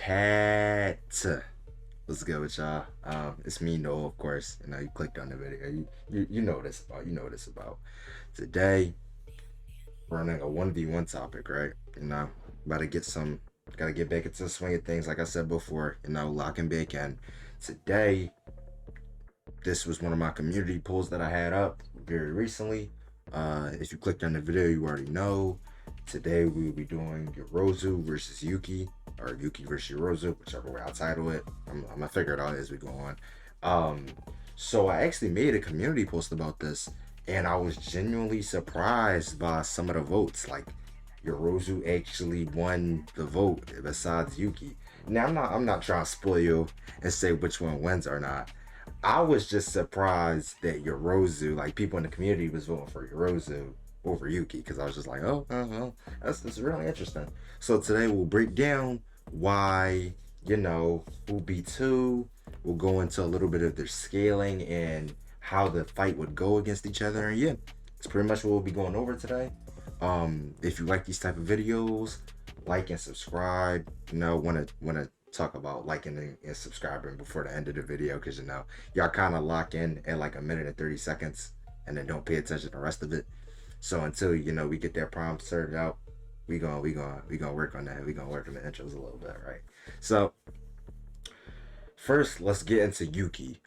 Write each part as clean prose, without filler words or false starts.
Cat. What's good with y'all? It's me, Noah, of course. You know, you clicked on the video. You know what it's about. You know what it's about. Today, we're running a 1v1 topic, right? You know, about to get some, gotta get back into the swing of things. Like I said before, you know, lock and back in. Today, this was one of my community polls that I had up very recently. If you clicked on the video, you already know. Today, we will be doing Yorozu versus Yuki, or Yuki versus Yorozu, whichever way I title it. I'm gonna figure it out as we go on. So I actually made a community post about this, and I was genuinely surprised by some of the votes. Like, Yorozu actually won the vote besides Yuki. Now I'm not trying to spoil you and say which one wins or not. I was just surprised that Yorozu, like people in the community was voting for Yorozu over Yuki, because I was just like, oh, that's really interesting. So today we'll break down why, you know, who beat who. We'll go into a little bit of their scaling and how the fight would go against each other. And yeah, it's pretty much what we'll be going over today. If you like these type of videos, like and subscribe. You know, wanna talk about liking and subscribing before the end of the video, because you know y'all kind of lock in at like 1:30 and then don't pay attention to the rest of it. So until, you know, we get that prompt served out, we gonna work on that. We gonna work on the intros a little bit, right? So first, let's get into Yuki.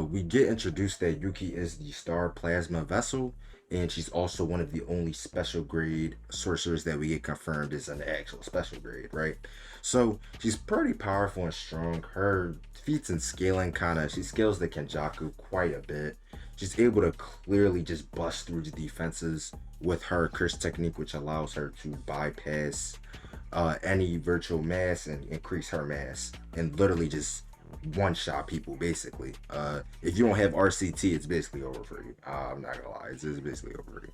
We get introduced that Yuki is the star plasma vessel, and she's also one of the only special grade sorcerers that we get confirmed is an actual special grade, right? So she's pretty powerful and strong. Her feats and scaling she scales the Kenjaku quite a bit. She's able to clearly just bust through the defenses with her curse technique, which allows her to bypass any virtual mass and increase her mass, and literally just one-shot people, basically. If you don't have RCT, it's basically over for you. I'm not gonna lie, it's basically over for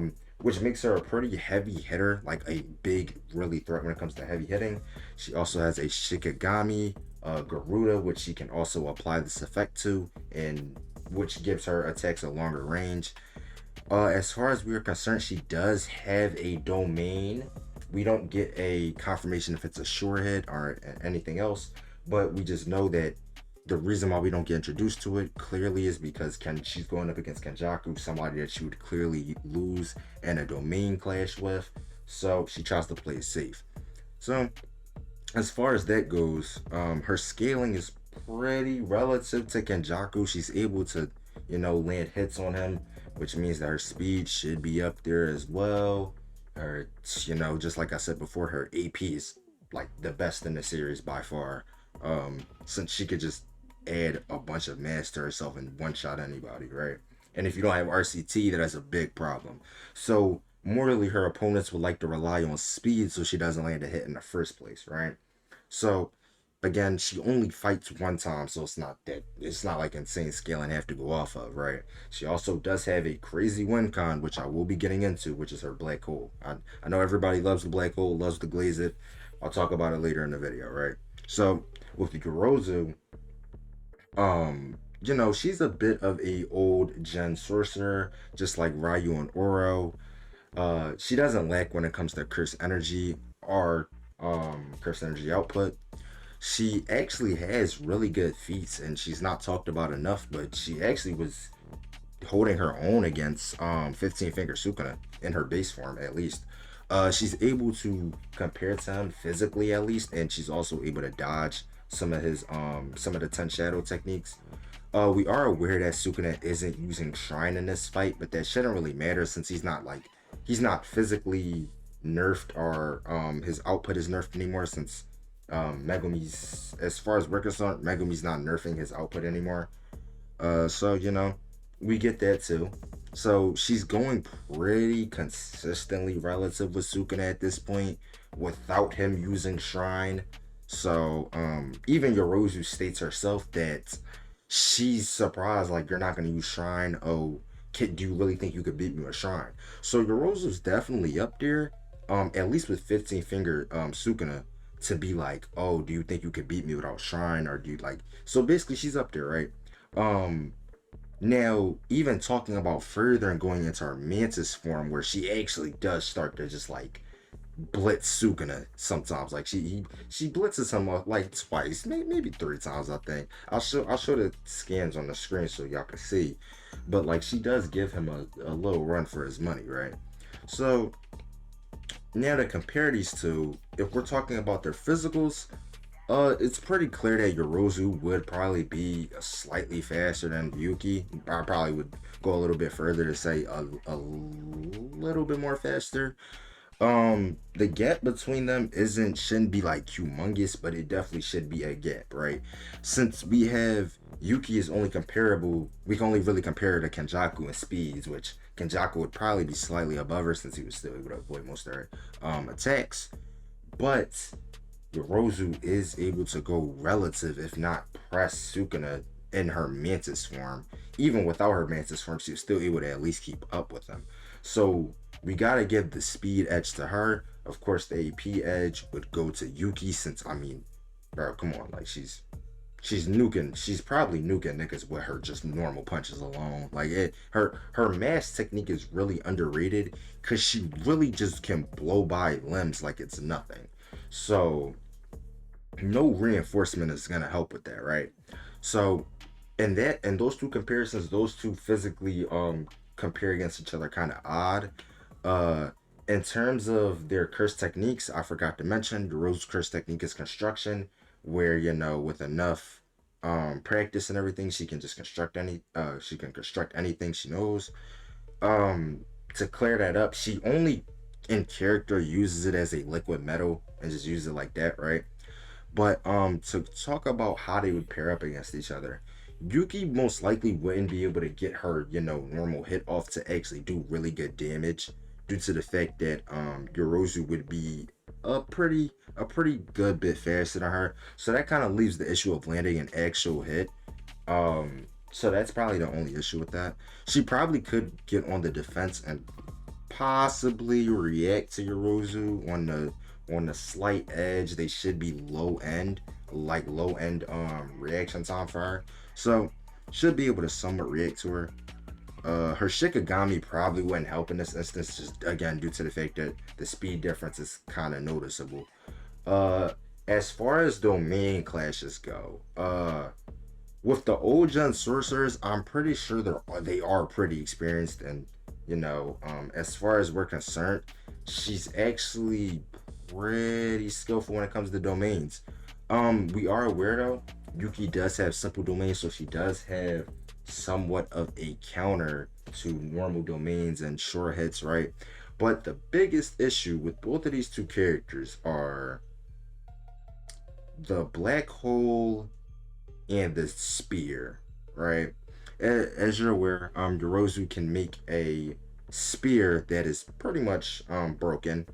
you. Which makes her a pretty heavy hitter, like a big, really threat when it comes to heavy hitting. She also has a Shikigami Garuda, which she can also apply this effect to, and which gives her attacks a longer range. As far as we are concerned, she does have a domain. We don't get a confirmation if it's a sure hit or anything else, but we just know that the reason why we don't get introduced to it clearly is because she's going up against Kenjaku, somebody that she would clearly lose and a domain clash with, so she tries to play it safe. So as far as that goes, her scaling is pretty relative to Kenjaku. She's able to, you know, land hits on him, which means that her speed should be up there as well. Or, you know, just like I said before, her AP is like the best in the series by far. Since she could just add a bunch of mass to herself and one-shot anybody, right? And if you don't have RCT, that's a big problem. So morally, her opponents would like to rely on speed so she doesn't land a hit in the first place, right? So again, she only fights one time, so it's not like insane scaling I have to go off of, right? She also does have a crazy win con, which I will be getting into, which is her black hole. I know everybody loves the black hole, loves to glaze it. I'll talk about it later in the video, right? So with the Yorozu, you know, she's a bit of a old gen sorcerer, just like Ryu and Oro. She doesn't lack when it comes to curse energy or curse energy output. She actually has really good feats, and she's not talked about enough, but she actually was holding her own against 15 finger Sukuna in her base form, at least. She's able to compare to him physically, at least, and she's also able to dodge some of the 10 shadow techniques. We are aware that Sukuna isn't using Shrine in this fight, but that shouldn't really matter since he's not physically nerfed, or his output is nerfed anymore, since Megumi's, as far as we're concerned, Megumi's not nerfing his output anymore. So, you know, we get that too. So she's going pretty consistently relative with Sukuna at this point without him using Shrine. So even Yorozu states herself that she's surprised, like, you're not going to use Shrine. Oh, do you really think you could beat me with Shrine? So Yorozu's definitely up there, at least with 15 finger Sukuna, to be like, oh, do you think you could beat me without Shrine? Or do you like, so basically she's up there, right? Now, even talking about further and going into her Mantis form, where she actually does start to just like blitz Sukuna sometimes. Like she blitzes him like twice, maybe three times. I think I'll show the scans on the screen so y'all can see. But like she does give him a little run for his money, right? So now to compare these two, if we're talking about their physicals, it's pretty clear that Yorozu would probably be slightly faster than Yuki. I probably would go a little bit further to say a little bit more faster. The gap between them shouldn't be like humongous, but it definitely should be a gap, right? Since we have Yuki is only comparable, we can only really compare her to Kenjaku in speeds, which Kenjaku would probably be slightly above her since he was still able to avoid most of her attacks. But Yorozu is able to go relative, if not press Sukuna in her mantis form. Even without her mantis form, she was still able to at least keep up with him. So we gotta give the speed edge to her. Of course, the AP edge would go to Yuki, since I mean, bro, come on, like she's nuking. She's probably nuking niggas with her just normal punches alone. Like her mass technique is really underrated because she really just can blow by limbs like it's nothing. So no reinforcement is gonna help with that, right? So and those two comparisons, those two physically compare against each other kind of odd. Uh in terms of their curse techniques, I forgot to mention the Rose curse technique is construction, where with enough practice and everything, she can construct anything she knows. To clear that up, she only in character uses it as a liquid metal and just uses it like that, right? But to talk about how they would pair up against each other, Yuki most likely wouldn't be able to get her, normal hit off to actually do really good damage due to the fact that Yorozu would be a pretty good bit faster than her. So that kind of leaves the issue of landing an actual hit. So that's probably the only issue with that. She probably could get on the defense and possibly react to Yorozu on the slight edge. They should be low end reaction time for her. So should be able to somewhat react to her. Her Shikigami probably wouldn't help in this instance, just again due to the fact that the speed difference is kind of noticeable. As far as domain clashes go, with the old gen sorcerers, I'm pretty sure they are pretty experienced, and as far as we're concerned, she's actually pretty skillful when it comes to domains. We are aware though, Yuki does have simple domains, so she does have somewhat of a counter to normal domains and sure hits, right? But the biggest issue with both of these two characters are the black hole and the spear, right? As you're aware, Yorozu can make a spear that is pretty much broken.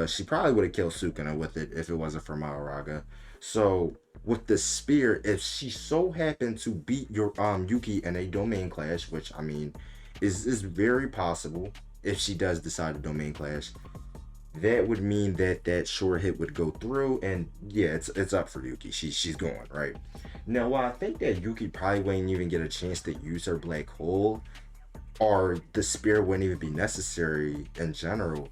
She probably would have killed Sukuna with it if it wasn't for Mahoraga. So with the spear, if she so happened to beat your Yuki in a domain clash, which I mean is very possible if she does decide to domain clash, that would mean that that short hit would go through, and yeah, it's up for Yuki. She's going right now. While I think that Yuki probably wouldn't even get a chance to use her black hole, or the spear wouldn't even be necessary in general,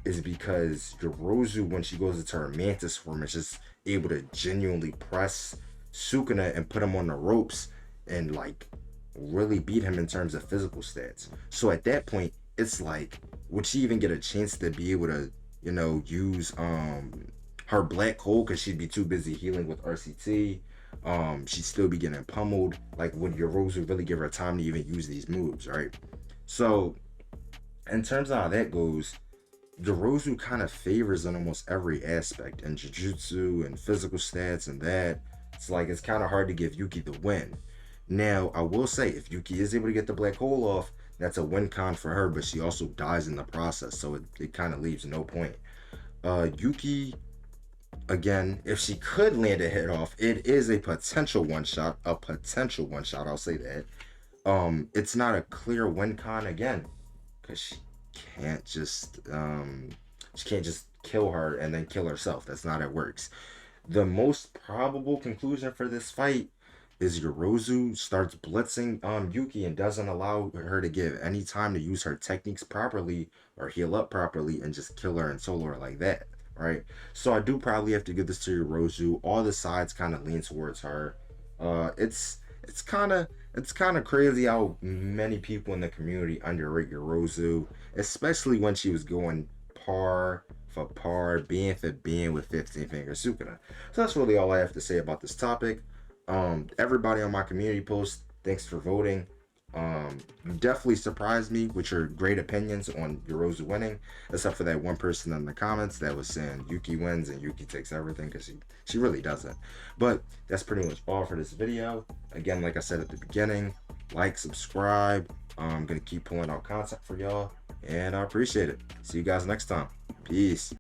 is because Yorozu, when she goes into her mantis form, is just able to genuinely press Sukuna and put him on the ropes and like really beat him in terms of physical stats. So at that point, it's like, would she even get a chance to be able to, use her black hole because she'd be too busy healing with RCT? She'd still be getting pummeled. Like, would Yorozu really give her time to even use these moves, right? So in terms of how that goes, Yorozu kind of favors in almost every aspect in Jujutsu and physical stats and that. It's like it's kind of hard to give Yuki the win. Now, I will say, if Yuki is able to get the black hole off, that's a win con for her, but she also dies in the process, so it kind of leaves no point. Yuki, again, if she could land a hit off, it is a potential one shot. A potential one shot, I'll say that. It's not a clear win con again, because can't just she can't just kill her and then kill herself. That's not how it works. The most probable conclusion for this fight is Yorozu starts blitzing Yuki and doesn't allow her to give any time to use her techniques properly or heal up properly and just kill her and solo her like that, right? So I do probably have to give this to Yorozu. All the sides kind of lean towards her. It's kind of crazy how many people in the community underrate Yorozu, especially when she was going par for par, being for being with 15 finger Sukuna. So that's really all I have to say about this topic. Everybody on my community post, thanks for voting. You definitely surprised me with your great opinions on Yorozu winning, except for that one person in the comments that was saying Yuki wins and Yuki takes everything, because she really doesn't. But that's pretty much all for this video. Again, like I said at the beginning, like, subscribe. I'm gonna keep pulling out content for y'all, and I appreciate it. See you guys next time. Peace.